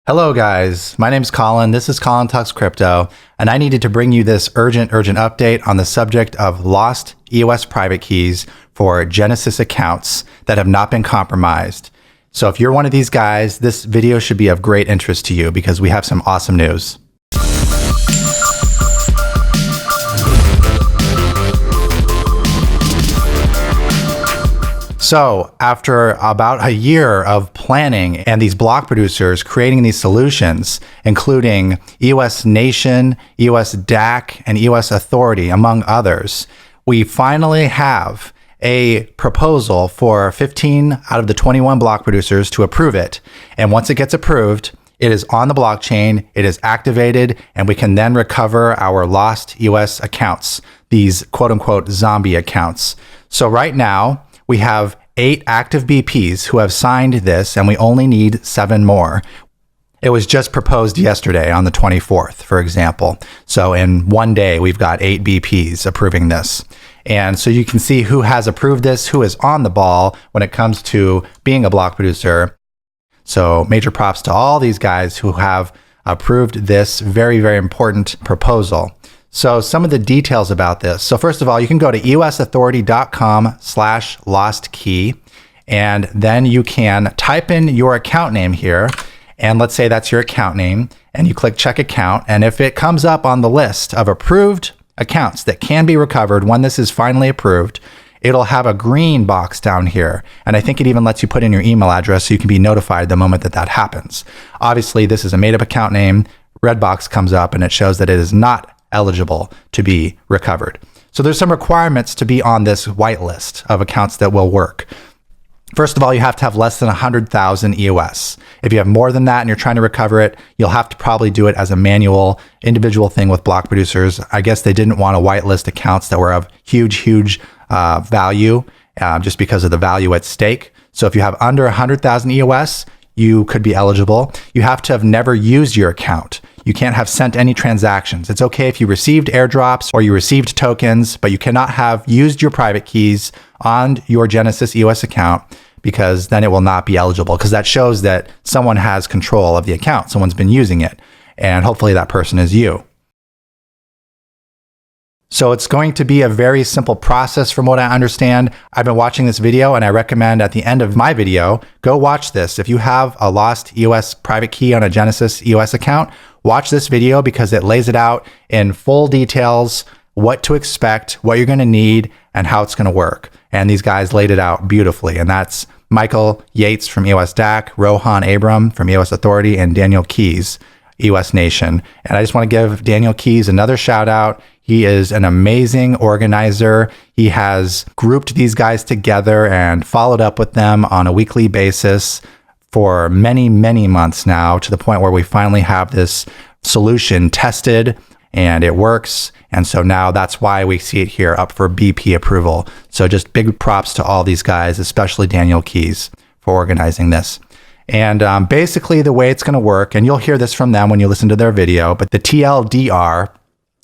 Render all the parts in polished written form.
Hello guys, my name's Colin, this is Colin Talks Crypto, and I needed to bring you this urgent update on the subject of lost EOS private keys for Genesis accounts that have not been compromised. So if you're one of these guys, this video should be of great interest to you because we have some awesome news. So after about a year of planning and these block producers creating these solutions, including EOS Nation, EOS DAC, and EOS Authority, among others, we finally have a proposal for 15 out of the 21 block producers to approve it. And once it gets approved, it is on the blockchain, it is activated, and we can then recover our lost EOS accounts, these quote unquote zombie accounts. So right now, we have 8 active BPs who have signed this, and we only need 7 more. It was just proposed yesterday on the 24th, for example. So in one day, we've got 8 BPs approving this. And so you can see who has approved this, who is on the ball when it comes to being a block producer. So major props to all these guys who have approved this very, very important proposal. So some of the details about this. So first of all, you can go to eosauthority.com/lost key, and then you can type in your account name here. And let's say that's your account name, and you click check account. And if it comes up on the list of approved accounts that can be recovered when this is finally approved, it'll have a green box down here. And I think it even lets you put in your email address so you can be notified the moment that that happens. Obviously, this is a made up account name. Red box comes up and it shows that it is not eligible to be recovered. So there's some requirements to be on this whitelist of accounts that will work. First of all, you have to have less than 100,000 EOS. If you have more than that and you're trying to recover it, you'll have to probably do it as a manual, individual thing with block producers. I guess they didn't want to whitelist accounts that were of huge value just because of the value at stake. So if you have under 100,000 EOS, you could be eligible. You have to have never used your account. You can't have sent any transactions. It's okay if you received airdrops or you received tokens, but you cannot have used your private keys on your Genesis EOS account because then it will not be eligible, because that shows that someone has control of the account. Someone's been using it, and hopefully that person is you. So it's going to be a very simple process from what I understand. I've been watching this video, and I recommend at the end of my video, go watch this. If you have a lost EOS private key on a Genesis EOS account, watch this video because it lays it out in full details, what to expect, what you're going to need, and how it's going to work. And these guys laid it out beautifully. And that's Michael Yates from EOS DAC, Rohan Abram from EOS Authority, and Daniel Keys, EOS Nation. And I just want to give Daniel Keys another shout out. He is an amazing organizer. He has grouped these guys together and followed up with them on a weekly basis for many months now, to the point where we finally have this solution tested and it works. And so now that's why we see it here up for BP approval. So just big props to all these guys, especially Daniel Keys, for organizing this. And basically the way it's going to work, and you'll hear this from them when you listen to their video, but the TLDR,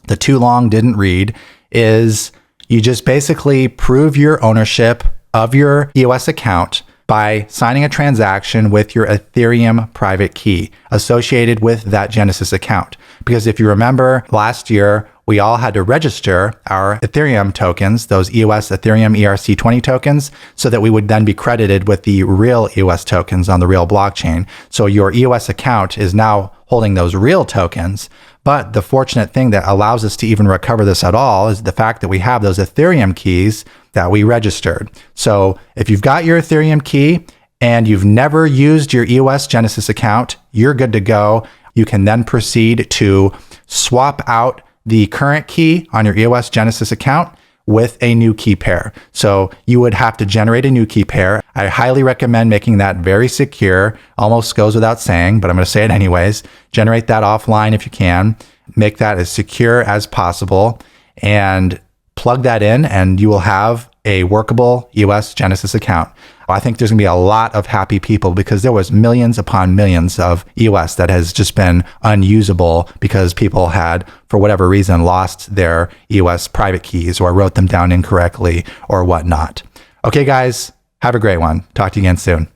the too long didn't read, is you just basically prove your ownership of your EOS account by signing a transaction with your Ethereum private key associated with that Genesis account. Because if you remember last year, we all had to register our Ethereum tokens, those EOS Ethereum ERC20 tokens, so that we would then be credited with the real EOS tokens on the real blockchain. So your EOS account is now holding those real tokens. But the fortunate thing that allows us to even recover this at all is the fact that we have those Ethereum keys that we registered. So if you've got your Ethereum key and you've never used your EOS Genesis account, you're good to go. You can then proceed to swap out the current key on your EOS Genesis account with a new key pair. So you would have to generate a new key pair. I highly recommend making that very secure. Almost goes without saying, but I'm going to say it anyways. Generate that offline if you can. Make that as secure as possible and plug that in, and you will have a workable EOS Genesis account. I think there's going to be a lot of happy people because there was millions upon millions of EOS that has just been unusable because people had, for whatever reason, lost their EOS private keys or wrote them down incorrectly or whatnot. Okay, guys, have a great one. Talk to you again soon.